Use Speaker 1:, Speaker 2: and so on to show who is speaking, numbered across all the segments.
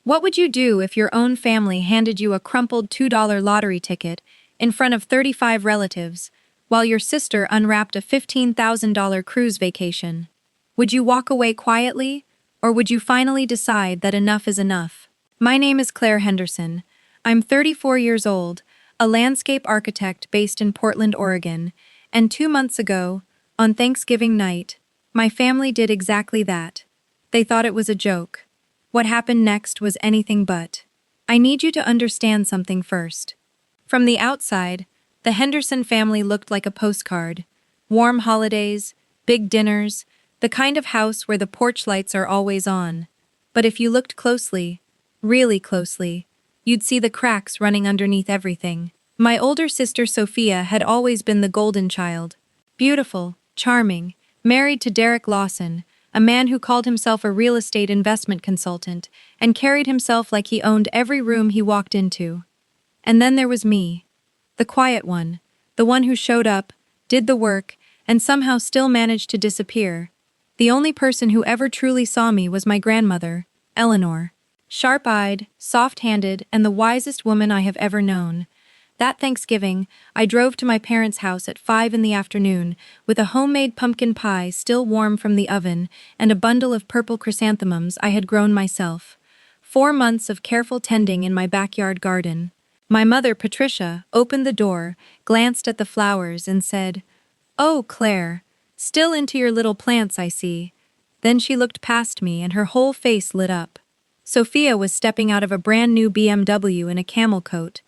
Speaker 1: What would you do if your own family handed you a crumpled $2 lottery ticket in front of 35 relatives, while your sister unwrapped a $15,000 cruise vacation? Would you walk away quietly, or would you finally decide that enough is enough? My name is Claire Henderson. I'm 34 years old, a landscape architect based in Portland, Oregon, and 2 months ago, on Thanksgiving night, my family did exactly that. They thought it was a joke. What happened next was anything but. I need you to understand something first. From the outside, the Henderson family looked like a postcard. Warm holidays, big dinners, the kind of house where the porch lights are always on. But if you looked closely, really closely, you'd see the cracks running underneath everything. My older sister Sophia had always been the golden child. Beautiful, charming, married to Derek Lawson, a man who called himself a real estate investment consultant and carried himself like he owned every room he walked into. And then there was me, the quiet one, the one who showed up, did the work, and somehow still managed to disappear. The only person who ever truly saw me was my grandmother, Eleanor. Sharp-eyed, soft-handed, and the wisest woman I have ever known. That Thanksgiving, I drove to my parents' house at 5 in the afternoon with a homemade pumpkin pie still warm from the oven and a bundle of purple chrysanthemums I had grown myself. 4 months of careful tending in my backyard garden. My mother, Patricia, opened the door, glanced at the flowers, and said, "Oh, Claire, still into your little plants, I see." Then she looked past me and her whole face lit up. Sophia was stepping out of a brand new BMW in a camel coat,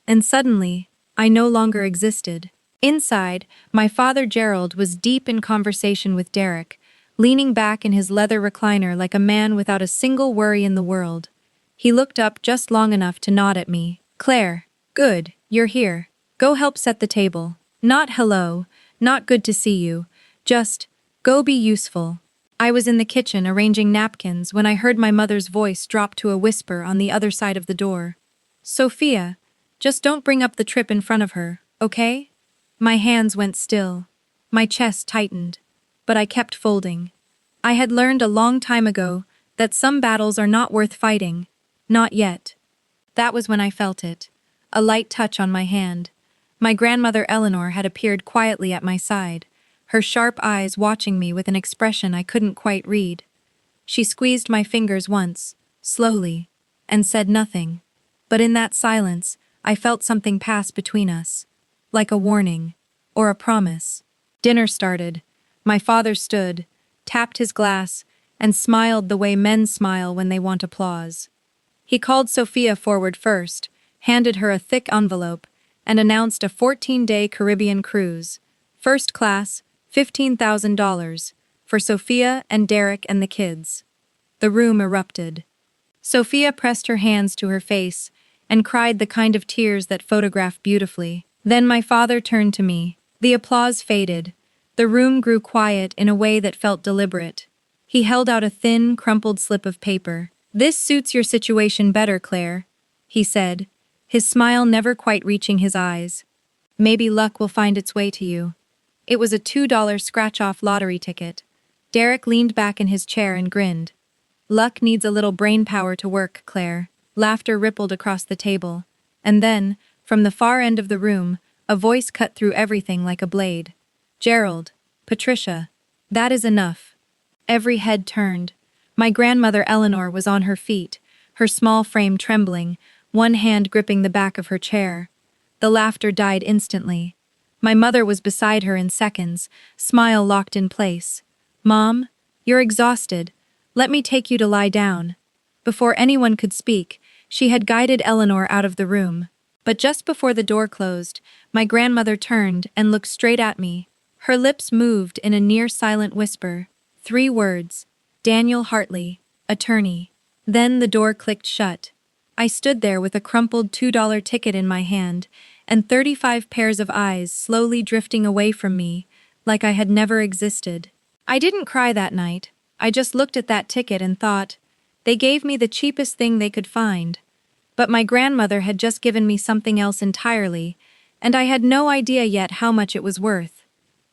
Speaker 1: and suddenly, I no longer existed. Inside, my father Gerald was deep in conversation with Derek, leaning back in his leather recliner like a man without a single worry in the world. He looked up just long enough to nod at me. "Claire, good, you're here. Go help set the table. Not hello, not good to see you, just, go be useful." I was in the kitchen arranging napkins when I heard my mother's voice drop to a whisper on the other side of the door. "Sophia, just don't bring up the trip in front of her, okay?" My hands went still. My chest tightened. But I kept folding. I had learned a long time ago that some battles are not worth fighting. Not yet. That was when I felt it. A light touch on my hand. My grandmother Eleanor had appeared quietly at my side, her sharp eyes watching me with an expression I couldn't quite read. She squeezed my fingers once, slowly, and said nothing. But in that silence, I felt something pass between us. Like a warning, or a promise. Dinner started. My father stood, tapped his glass, and smiled the way men smile when they want applause. He called Sophia forward first, handed her a thick envelope, and announced a 14-day Caribbean cruise. First class, $15,000, for Sophia and Derek and the kids. The room erupted. Sophia pressed her hands to her face and cried the kind of tears that photograph beautifully. Then my father turned to me. The applause faded. The room grew quiet in a way that felt deliberate. He held out a thin, crumpled slip of paper. "This suits your situation better, Claire," he said, his smile never quite reaching his eyes. "Maybe luck will find its way to you." It was a $2 scratch-off lottery ticket. Derek leaned back in his chair and grinned. "Luck needs a little brain power to work, Claire." Laughter rippled across the table. And then, from the far end of the room, a voice cut through everything like a blade. "Gerald, Patricia, that is enough." Every head turned. My grandmother Eleanor was on her feet, her small frame trembling, one hand gripping the back of her chair. The laughter died instantly. My mother was beside her in seconds, smile locked in place. "Mom, you're exhausted. Let me take you to lie down." Before anyone could speak, she had guided Eleanor out of the room. But just before the door closed, my grandmother turned and looked straight at me. Her lips moved in a near-silent whisper. 3 words. "Daniel Hartley, attorney." Then the door clicked shut. I stood there with a crumpled $2 ticket in my hand, and 35 pairs of eyes slowly drifting away from me, like I had never existed. I didn't cry that night. I just looked at that ticket and thought, they gave me the cheapest thing they could find. But my grandmother had just given me something else entirely, and I had no idea yet how much it was worth.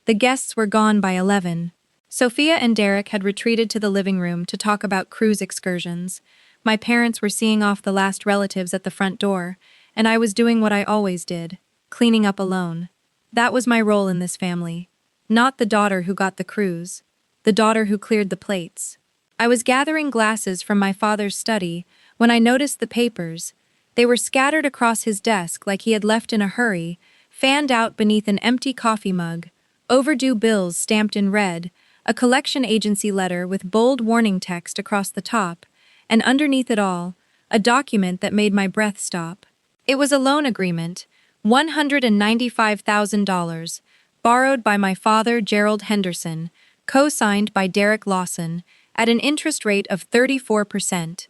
Speaker 1: The guests were gone by 11. Sophia and Derek had retreated to the living room to talk about cruise excursions. My parents were seeing off the last relatives at the front door, and I was doing what I always did, cleaning up alone. That was my role in this family. Not the daughter who got the cruise, the daughter who cleared the plates. I was gathering glasses from my father's study when I noticed the papers. They were scattered across his desk like he had left in a hurry, fanned out beneath an empty coffee mug, overdue bills stamped in red, a collection agency letter with bold warning text across the top, and underneath it all, a document that made my breath stop. It was a loan agreement, $195,000, borrowed by my father, Gerald Henderson, co-signed by Derek Lawson, at an interest rate of 34%.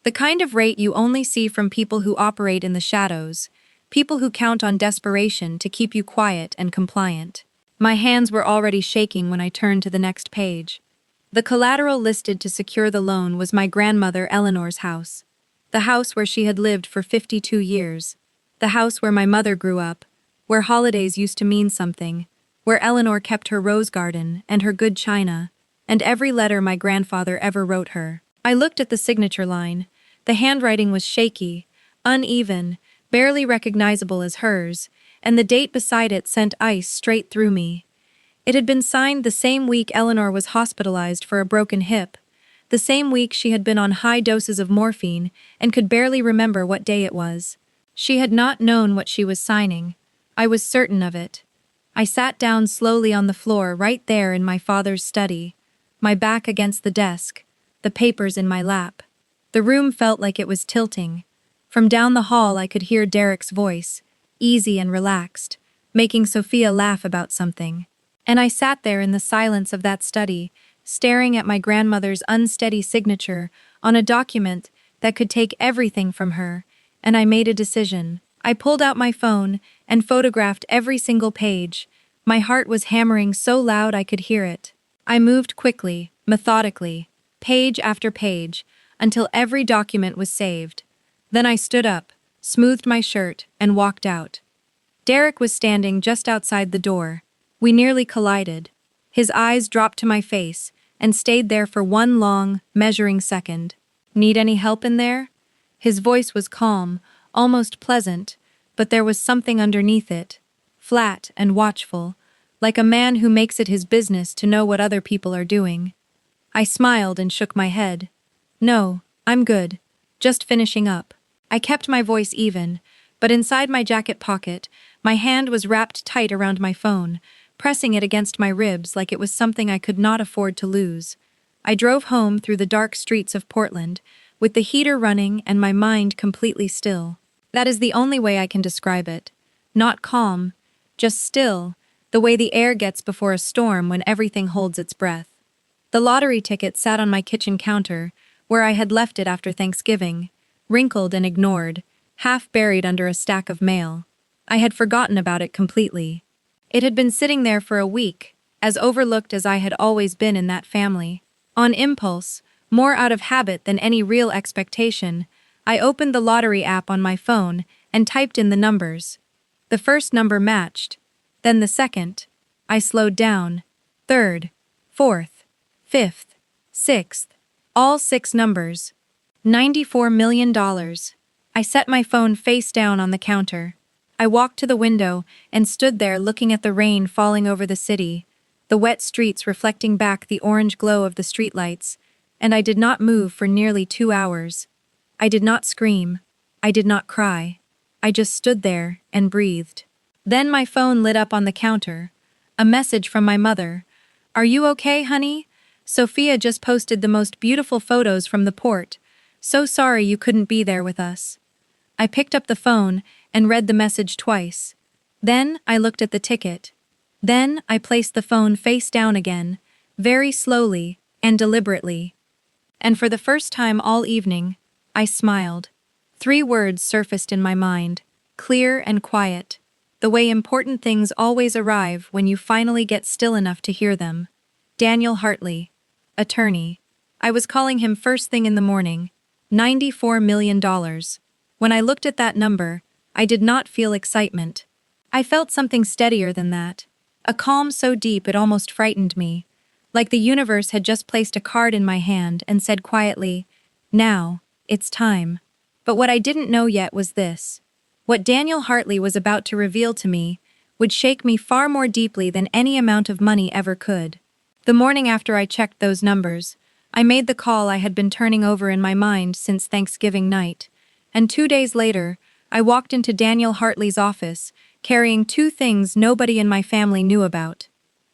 Speaker 1: The kind of rate you only see from people who operate in the shadows, people who count on desperation to keep you quiet and compliant. My hands were already shaking when I turned to the next page. The collateral listed to secure the loan was my grandmother Eleanor's house. The house where she had lived for 52 years. The house where my mother grew up, where holidays used to mean something, where Eleanor kept her rose garden and her good china, and every letter my grandfather ever wrote her. I looked at the signature line. The handwriting was shaky, uneven, barely recognizable as hers, and the date beside it sent ice straight through me. It had been signed the same week Eleanor was hospitalized for a broken hip, the same week she had been on high doses of morphine and could barely remember what day it was. She had not known what she was signing. I was certain of it. I sat down slowly on the floor right there in my father's study, my back against the desk, the papers in my lap. The room felt like it was tilting. From down the hall I could hear Derek's voice, easy and relaxed, making Sophia laugh about something. And I sat there in the silence of that study, staring at my grandmother's unsteady signature on a document that could take everything from her, and I made a decision. I pulled out my phone and photographed every single page. My heart was hammering so loud I could hear it. I moved quickly, methodically, page after page, until every document was saved. Then I stood up, smoothed my shirt, and walked out. Derek was standing just outside the door. We nearly collided. His eyes dropped to my face and stayed there for one long, measuring second. "Need any help in there?" His voice was calm, almost pleasant, but there was something underneath it, flat and watchful, like a man who makes it his business to know what other people are doing. I smiled and shook my head. "No, I'm good. Just finishing up." I kept my voice even, but inside my jacket pocket, my hand was wrapped tight around my phone, pressing it against my ribs like it was something I could not afford to lose. I drove home through the dark streets of Portland, with the heater running and my mind completely still. That is the only way I can describe it. Not calm, just still, the way the air gets before a storm when everything holds its breath. The lottery ticket sat on my kitchen counter, where I had left it after Thanksgiving, wrinkled and ignored, half buried under a stack of mail. I had forgotten about it completely. It had been sitting there for a week, as overlooked as I had always been in that family. On impulse, more out of habit than any real expectation, I opened the lottery app on my phone and typed in the numbers. The first number matched, then the second. I slowed down. Third, fourth, fifth, sixth, all 6 numbers. $94 million. I set my phone face down on the counter. I walked to the window and stood there looking at the rain falling over the city, the wet streets reflecting back the orange glow of the streetlights, and I did not move for nearly 2 hours. I did not scream. I did not cry. I just stood there and breathed. Then my phone lit up on the counter. A message from my mother. "Are you okay, honey? Sophia just posted the most beautiful photos from the port. So sorry you couldn't be there with us." I picked up the phone and read the message twice. Then I looked at the ticket. Then I placed the phone face down again, very slowly and deliberately. And for the first time all evening, I smiled. 3 words surfaced in my mind, clear and quiet, the way important things always arrive when you finally get still enough to hear them. Daniel Hartley, attorney. I was calling him first thing in the morning. $94 million. When I looked at that number, I did not feel excitement. I felt something steadier than that. A calm so deep it almost frightened me. Like the universe had just placed a card in my hand and said quietly, "Now, it's time. But what I didn't know yet was this. What Daniel Hartley was about to reveal to me would shake me far more deeply than any amount of money ever could. The morning after I checked those numbers, I made the call I had been turning over in my mind since Thanksgiving night, and 2 days later, I walked into Daniel Hartley's office, carrying two things nobody in my family knew about: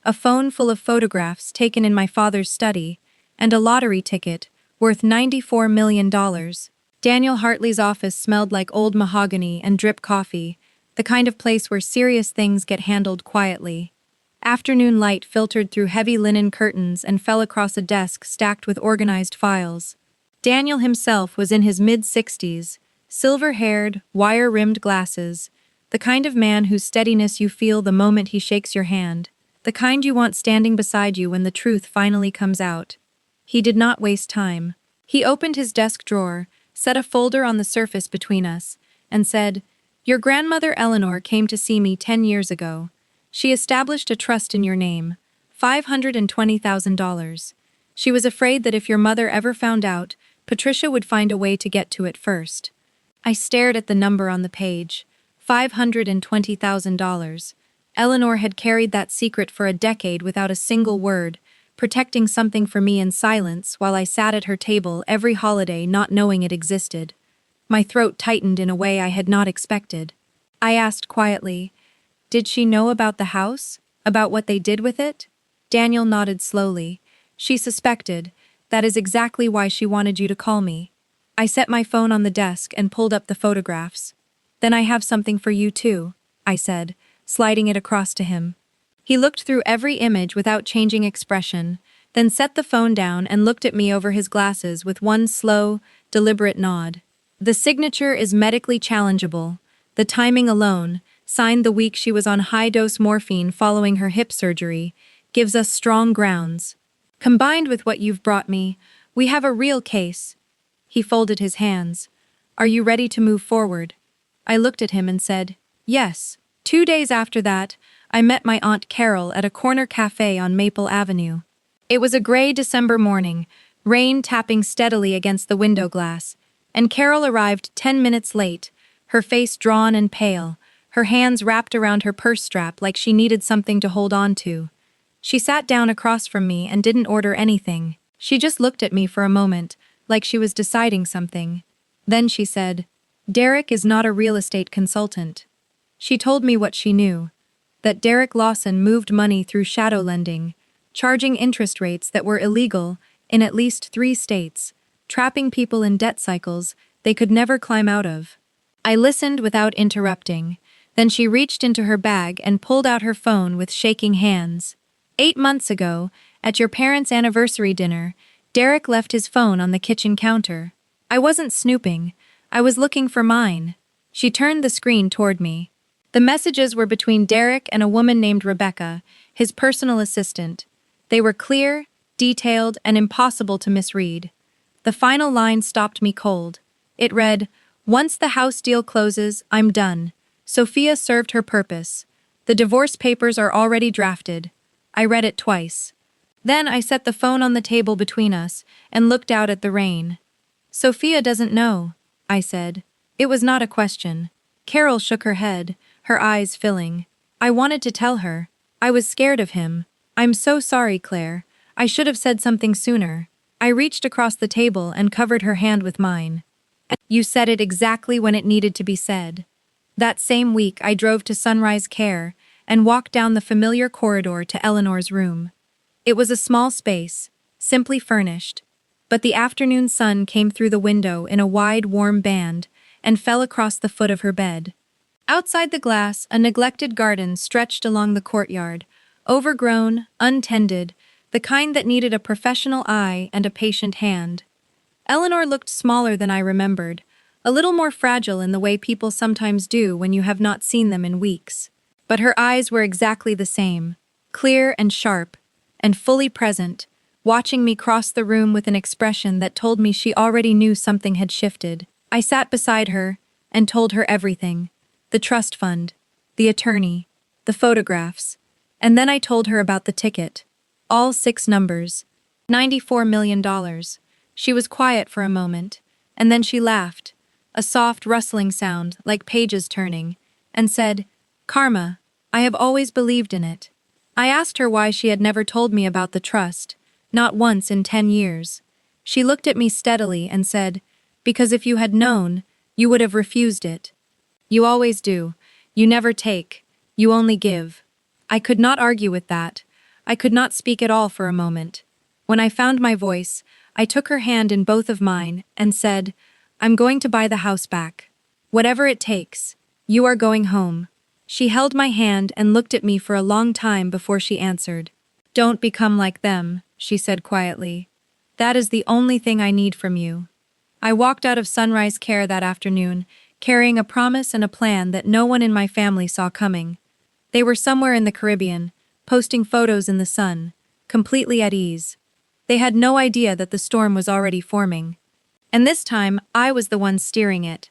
Speaker 1: a phone full of photographs taken in my father's study, and a lottery ticket worth $94 million. Daniel Hartley's office smelled like old mahogany and drip coffee, the kind of place where serious things get handled quietly. Afternoon light filtered through heavy linen curtains and fell across a desk stacked with organized files. Daniel himself was in his mid-60s, silver-haired, wire-rimmed glasses, the kind of man whose steadiness you feel the moment he shakes your hand, the kind you want standing beside you when the truth finally comes out. He did not waste time. He opened his desk drawer, set a folder on the surface between us, and said, "Your grandmother Eleanor came to see me 10 years ago. She established a trust in your name, $520,000. She was afraid that if your mother ever found out, Patricia would find a way to get to it first." I stared at the number on the page. $520,000. Eleanor had carried that secret for a decade without a single word, protecting something for me in silence while I sat at her table every holiday not knowing it existed. My throat tightened in a way I had not expected. I asked quietly, "Did she know about the house? About what they did with it?" Daniel nodded slowly. "She suspected. That is exactly why she wanted you to call me." I set my phone on the desk and pulled up the photographs. "Then I have something for you too," I said, sliding it across to him. He looked through every image without changing expression, then set the phone down and looked at me over his glasses with one slow, deliberate nod. "The signature is medically challengeable. The timing alone, signed the week she was on high-dose morphine following her hip surgery, gives us strong grounds. Combined with what you've brought me, we have a real case." He folded his hands. "Are you ready to move forward?" I looked at him and said, "Yes." 2 days after that, I met my Aunt Carol at a corner cafe on Maple Avenue. It was a gray December morning, rain tapping steadily against the window glass, and Carol arrived 10 minutes late, her face drawn and pale, her hands wrapped around her purse strap like she needed something to hold on to. She sat down across from me and didn't order anything. She just looked at me for a moment, like she was deciding something. Then she said, "Derek is not a real estate consultant." She told me what she knew, that Derek Lawson moved money through shadow lending, charging interest rates that were illegal in at least 3 states, trapping people in debt cycles they could never climb out of. I listened without interrupting. Then she reached into her bag and pulled out her phone with shaking hands. 8 months ago, at your parents' anniversary dinner, Derek left his phone on the kitchen counter. I wasn't snooping. I was looking for mine. She turned the screen toward me. The messages were between Derek and a woman named Rebecca, his personal assistant. They were clear, detailed, and impossible to misread. The final line stopped me cold. It read, "Once the house deal closes, I'm done. Sophia served her purpose. The divorce papers are already drafted." I read it twice. Then I set the phone on the table between us and looked out at the rain. "Sophia doesn't know," I said. It was not a question. Carol shook her head, her eyes filling. "I wanted to tell her. I was scared of him. I'm so sorry, Claire. I should have said something sooner." I reached across the table and covered her hand with mine. "You said it exactly when it needed to be said." That same week, I drove to Sunrise Care and walked down the familiar corridor to Eleanor's room. It was a small space, simply furnished, but the afternoon sun came through the window in a wide, warm band and fell across the foot of her bed. Outside the glass, a neglected garden stretched along the courtyard, overgrown, untended, the kind that needed a professional eye and a patient hand. Eleanor looked smaller than I remembered, a little more fragile in the way people sometimes do when you have not seen them in weeks. But her eyes were exactly the same, clear and sharp, and fully present, watching me cross the room with an expression that told me she already knew something had shifted. I sat beside her and told her everything: the trust fund, the attorney, the photographs, and then I told her about the ticket. All 6 numbers. $94 million. She was quiet for a moment. And then she laughed, a soft rustling sound like pages turning, and said, "Karma, I have always believed in it." I asked her why she had never told me about the trust, not once in 10 years. She looked at me steadily and said, "Because if you had known, you would have refused it. You always do. You never take. You only give." I could not argue with that. I could not speak at all for a moment. When I found my voice, I took her hand in both of mine and said, "I'm going to buy the house back. Whatever it takes. You are going home." She held my hand and looked at me for a long time before she answered. "Don't become like them," she said quietly. "That is the only thing I need from you." I walked out of Sunrise Care that afternoon, carrying a promise and a plan that no one in my family saw coming. They were somewhere in the Caribbean, posting photos in the sun, completely at ease. They had no idea that the storm was already forming. And this time, I was the one steering it.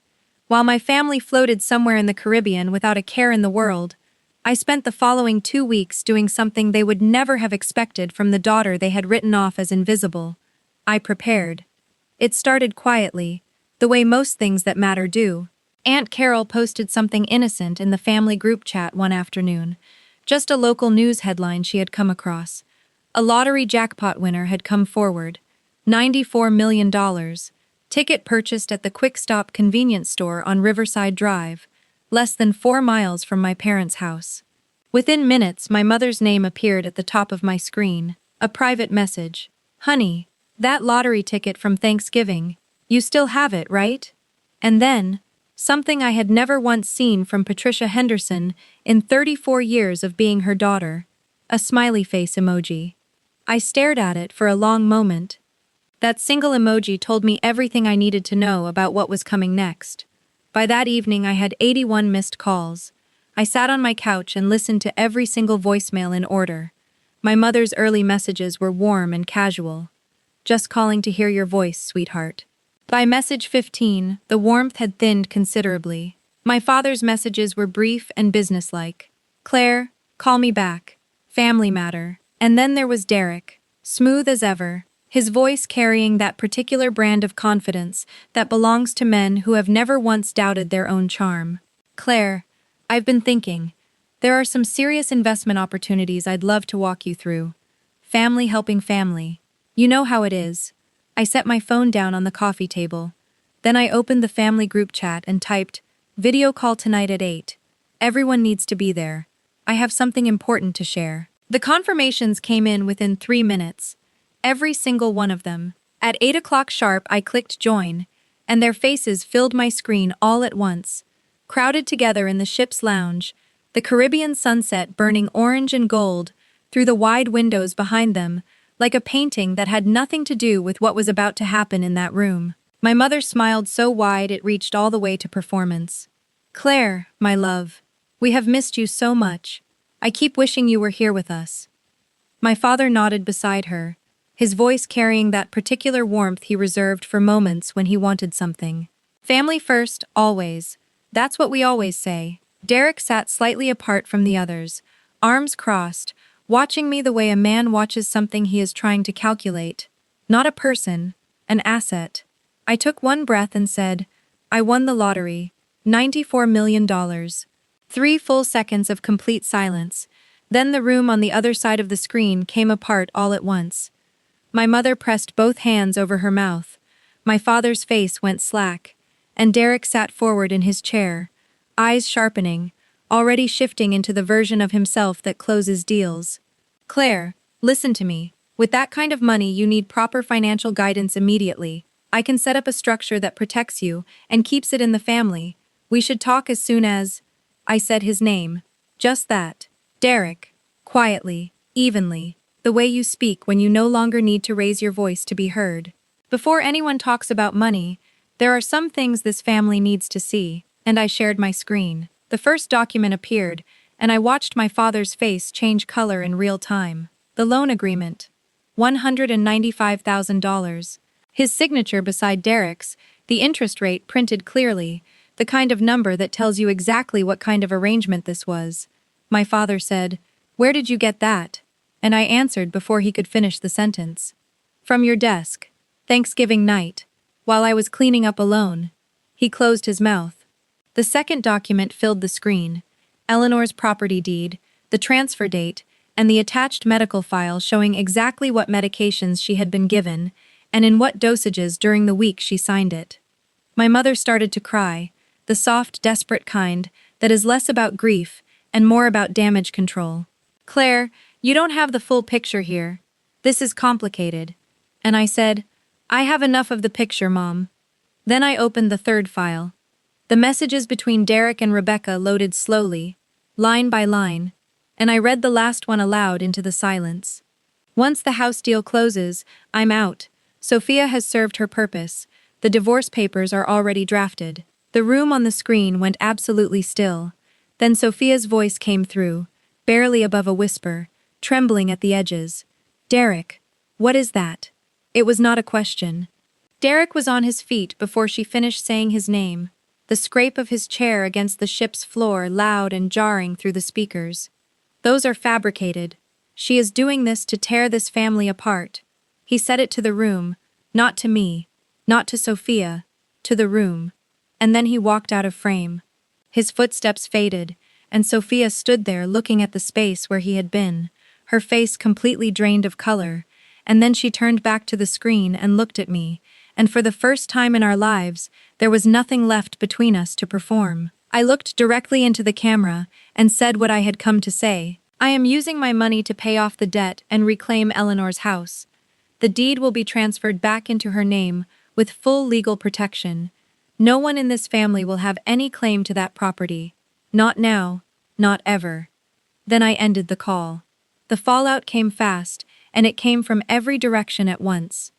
Speaker 1: While my family floated somewhere in the Caribbean without a care in the world, I spent the following 2 weeks doing something they would never have expected from the daughter they had written off as invisible. I prepared. It started quietly, the way most things that matter do. Aunt Carol posted something innocent in the family group chat one afternoon, just a local news headline she had come across. A lottery jackpot winner had come forward. $94 million. Ticket purchased at the Quick Stop convenience store on Riverside Drive, less than 4 miles from my parents' house. Within minutes, my mother's name appeared at the top of my screen. A private message. "Honey, that lottery ticket from Thanksgiving, you still have it, right?" And then, something I had never once seen from Patricia Henderson in 34 years of being her daughter. A smiley face emoji. I stared at it for a long moment. That single emoji told me everything I needed to know about what was coming next. By that evening, I had 81 missed calls. I sat on my couch and listened to every single voicemail in order. My mother's early messages were warm and casual. "Just calling to hear your voice, sweetheart." By message 15, the warmth had thinned considerably. My father's messages were brief and businesslike. "Claire, call me back. Family matter." And then there was Derek, smooth as ever, his voice carrying that particular brand of confidence that belongs to men who have never once doubted their own charm. "Claire, I've been thinking. There are some serious investment opportunities I'd love to walk you through. Family helping family. You know how it is." I set my phone down on the coffee table. Then I opened the family group chat and typed, "Video call tonight at 8. Everyone needs to be there. I have something important to share." The confirmations came in within 3 minutes. Every single one of them. At 8 o'clock sharp, I clicked join, and their faces filled my screen all at once. Crowded together in the ship's lounge, the Caribbean sunset burning orange and gold through the wide windows behind them, like a painting that had nothing to do with what was about to happen in that room. My mother smiled so wide it reached all the way to performance. "Claire, my love, we have missed you so much. I keep wishing you were here with us." My father nodded beside her, his voice carrying that particular warmth he reserved for moments when he wanted something. "Family first, always. That's what we always say." Derek sat slightly apart from the others, arms crossed, watching me the way a man watches something he is trying to calculate. Not a person, an asset. I took one breath and said, "I won the lottery. $94 million. 3 full seconds of complete silence. Then the room on the other side of the screen came apart all at once. My mother pressed both hands over her mouth. My father's face went slack, and Derek sat forward in his chair, eyes sharpening, already shifting into the version of himself that closes deals. "Claire, listen to me. With that kind of money, you need proper financial guidance immediately. I can set up a structure that protects you and keeps it in the family. We should talk as soon as—" I said his name. Just that. "Derek." Quietly, evenly, the way you speak when you no longer need to raise your voice to be heard. "Before anyone talks about money, there are some things this family needs to see," and I shared my screen. The first document appeared, and I watched my father's face change color in real time. The loan agreement. $195,000. His signature beside Derek's, the interest rate printed clearly, the kind of number that tells you exactly what kind of arrangement this was. My father said, "Where did you get that?" And I answered before he could finish the sentence. "From your desk. Thanksgiving night. while I was cleaning up alone. He closed his mouth. The second document filled the screen: Eleanor's property deed, the transfer date, and the attached medical file showing exactly what medications she had been given and in what dosages during the week she signed it. My mother started to cry, the soft, desperate kind that is less about grief and more about damage control. "Claire, you don't have the full picture here. This is complicated." And I said, "I have enough of the picture, Mom." Then I opened the third file. The messages between Derek and Rebecca loaded slowly, line by line, and I read the last one aloud into the silence. "Once the house deal closes, I'm out. Sophia has served her purpose. The divorce papers are already drafted." The room on the screen went absolutely still. Then Sophia's voice came through, barely above a whisper, trembling at the edges. "Derek, what is that?" It was not a question. Derek was on his feet before she finished saying his name, the scrape of his chair against the ship's floor loud and jarring through the speakers. "Those are fabricated. She is doing this to tear this family apart." He said it to the room, not to me, not to Sophia, to the room. And then he walked out of frame. His footsteps faded, and Sophia stood there looking at the space where he had been, her face completely drained of color, and then she turned back to the screen and looked at me, and for the first time in our lives, there was nothing left between us to perform. I looked directly into the camera and said what I had come to say. "I am using my money to pay off the debt and reclaim Eleanor's house. The deed will be transferred back into her name with full legal protection. No one in this family will have any claim to that property. Not now, not ever." Then I ended the call. The fallout came fast, and it came from every direction at once.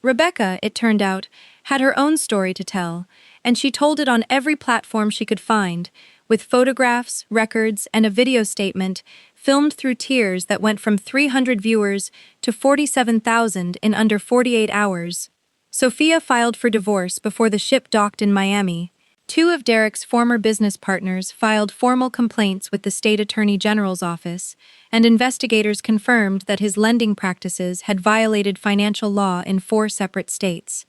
Speaker 1: Rebecca, it turned out, had her own story to tell, and she told it on every platform she could find, with photographs, records, and a video statement filmed through tears that went from 300 viewers to 47,000 in under 48 hours. Sophia filed for divorce before the ship docked in Miami. Two of Derek's former business partners filed formal complaints with the state attorney general's office, and investigators confirmed that his lending practices had violated financial law in 4 separate states.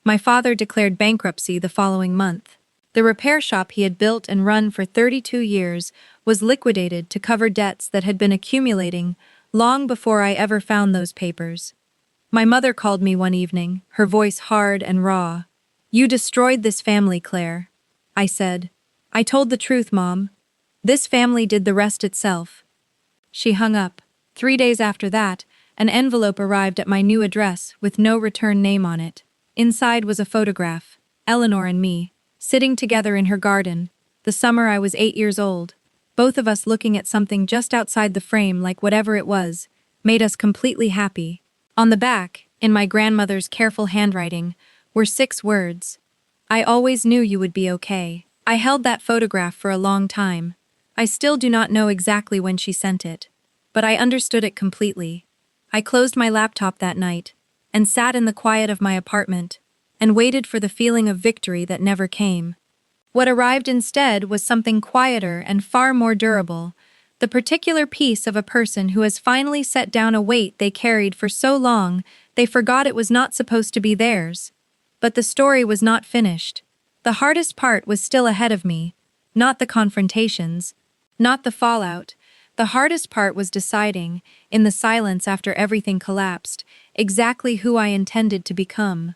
Speaker 1: My father declared bankruptcy the following month. The repair shop he had built and run for 32 years was liquidated to cover debts that had been accumulating long before I ever found those papers. My mother called me one evening, her voice hard and raw. "You destroyed this family, Claire." I said, "I told the truth, Mom. This family did the rest itself." She hung up. 3 days after that, an envelope arrived at my new address with no return name on it. Inside was a photograph, Eleanor and me, sitting together in her garden, the summer I was 8 years old. Both of us looking at something just outside the frame, like whatever it was, made us completely happy. On the back, in my grandmother's careful handwriting, were 6 words. "I always knew you would be okay." I held that photograph for a long time. I still do not know exactly when she sent it, but I understood it completely. I closed my laptop that night, and sat in the quiet of my apartment, and waited for the feeling of victory that never came. What arrived instead was something quieter and far more durable, the particular piece of a person who has finally set down a weight they carried for so long they forgot it was not supposed to be theirs. But the story was not finished. The hardest part was still ahead of me, not the confrontations, not the fallout. The hardest part was deciding, in the silence after everything collapsed, exactly who I intended to become.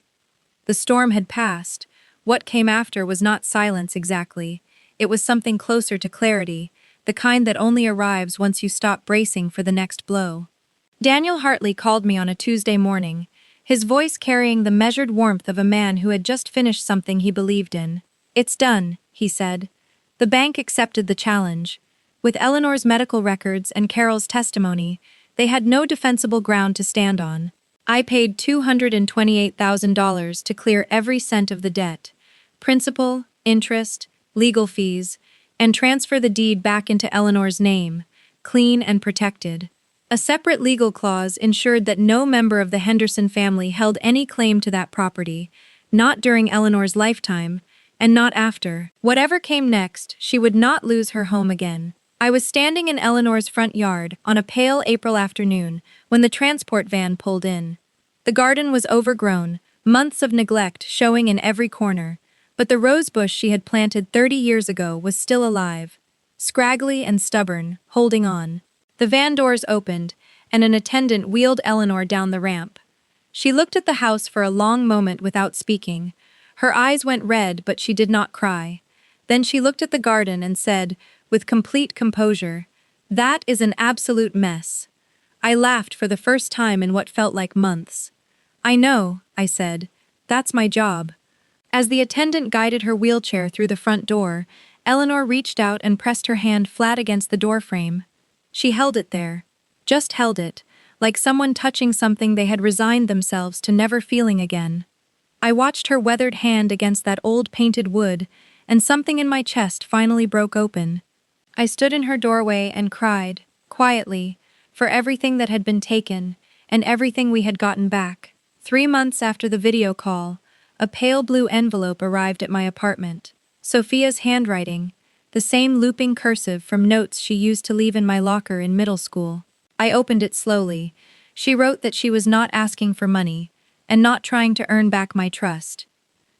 Speaker 1: The storm had passed. What came after was not silence exactly. It was something closer to clarity, the kind that only arrives once you stop bracing for the next blow. Daniel Hartley called me on a Tuesday morning, his voice carrying the measured warmth of a man who had just finished something he believed in. "It's done," he said. The bank accepted the challenge. With Eleanor's medical records and Carol's testimony, they had no defensible ground to stand on. I paid $228,000 to clear every cent of the debt, principal, interest, legal fees, and transfer the deed back into Eleanor's name, clean and protected. A separate legal clause ensured that no member of the Henderson family held any claim to that property, not during Eleanor's lifetime, and not after. Whatever came next, she would not lose her home again. I was standing in Eleanor's front yard on a pale April afternoon when the transport van pulled in. The garden was overgrown, months of neglect showing in every corner, but the rose bush she had planted 30 years ago was still alive, scraggly and stubborn, holding on. The van doors opened, and an attendant wheeled Eleanor down the ramp. She looked at the house for a long moment without speaking. Her eyes went red, but she did not cry. Then she looked at the garden and said, with complete composure, "That is an absolute mess." I laughed for the first time in what felt like months. "I know," I said. "That's my job." As the attendant guided her wheelchair through the front door, Eleanor reached out and pressed her hand flat against the doorframe. She held it there. Just held it, like someone touching something they had resigned themselves to never feeling again. I watched her weathered hand against that old painted wood, and something in my chest finally broke open. I stood in her doorway and cried, quietly, for everything that had been taken, and everything we had gotten back. 3 months after the video call, a pale blue envelope arrived at my apartment. Sophia's handwriting, the same looping cursive from notes she used to leave in my locker in middle school. I opened it slowly. She wrote that she was not asking for money, and not trying to earn back my trust.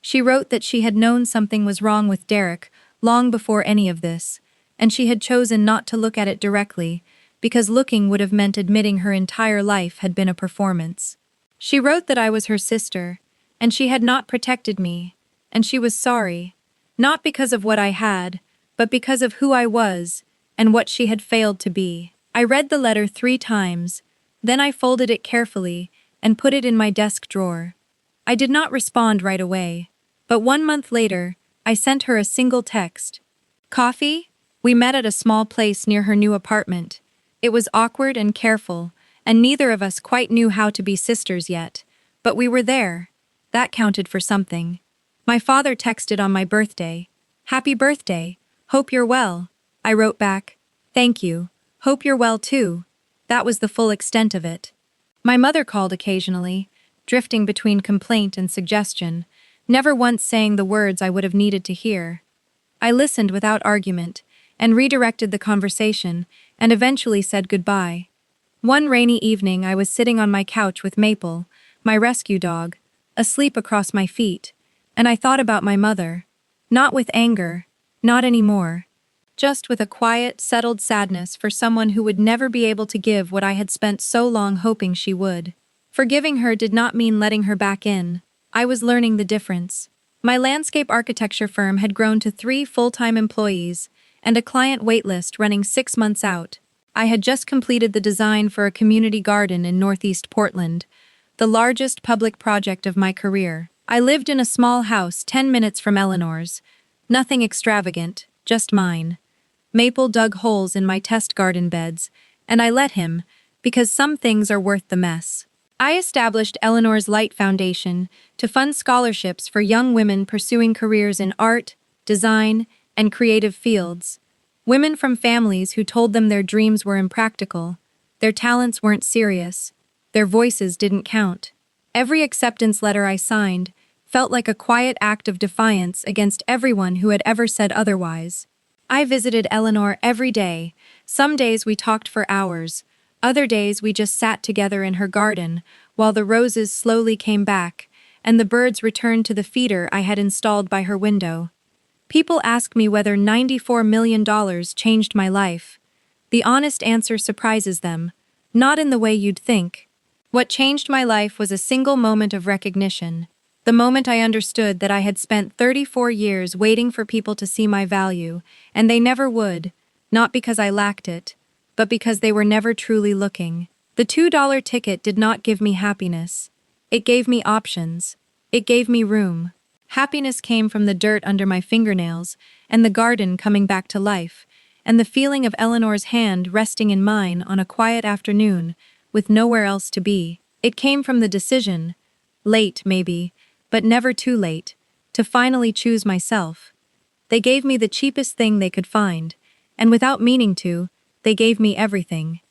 Speaker 1: She wrote that she had known something was wrong with Derek long before any of this, and she had chosen not to look at it directly, because looking would have meant admitting her entire life had been a performance. She wrote that I was her sister, and she had not protected me, and she was sorry, not because of what I had, but because of who I was, and what she had failed to be. I read the letter 3 times, then I folded it carefully and put it in my desk drawer. I did not respond right away, but 1 month later, I sent her a single text. "Coffee?" We met at a small place near her new apartment. It was awkward and careful, and neither of us quite knew how to be sisters yet, but we were there. That counted for something. My father texted on my birthday. "Happy birthday. Hope you're well." I wrote back, "Thank you. Hope you're well too." That was the full extent of it. My mother called occasionally, drifting between complaint and suggestion, never once saying the words I would have needed to hear. I listened without argument, and redirected the conversation, and eventually said goodbye. One rainy evening I was sitting on my couch with Maple, my rescue dog, asleep across my feet, and I thought about my mother. Not with anger, not anymore. Just with a quiet, settled sadness for someone who would never be able to give what I had spent so long hoping she would. Forgiving her did not mean letting her back in. I was learning the difference. My landscape architecture firm had grown to 3 full-time employees, and a client waitlist running 6 months out. I had just completed the design for a community garden in Northeast Portland, the largest public project of my career. I lived in a small house 10 minutes from Eleanor's. Nothing extravagant, just mine. Maple dug holes in my test garden beds, and I let him, because some things are worth the mess. I established Eleanor's Light Foundation to fund scholarships for young women pursuing careers in art, design, and creative fields. Women from families who told them their dreams were impractical, their talents weren't serious, their voices didn't count. Every acceptance letter I signed felt like a quiet act of defiance against everyone who had ever said otherwise. I visited Eleanor every day. Some days we talked for hours. Other days we just sat together in her garden while the roses slowly came back and the birds returned to the feeder I had installed by her window. People ask me whether $94 million changed my life. The honest answer surprises them, not in the way you'd think. What changed my life was a single moment of recognition. The moment I understood that I had spent 34 years waiting for people to see my value, and they never would, not because I lacked it, but because they were never truly looking. The $2 ticket did not give me happiness. It gave me options. It gave me room. Happiness came from the dirt under my fingernails, and the garden coming back to life, and the feeling of Eleanor's hand resting in mine on a quiet afternoon, with nowhere else to be. It came from the decision, late maybe, but never too late, to finally choose myself. They gave me the cheapest thing they could find, and without meaning to, they gave me everything.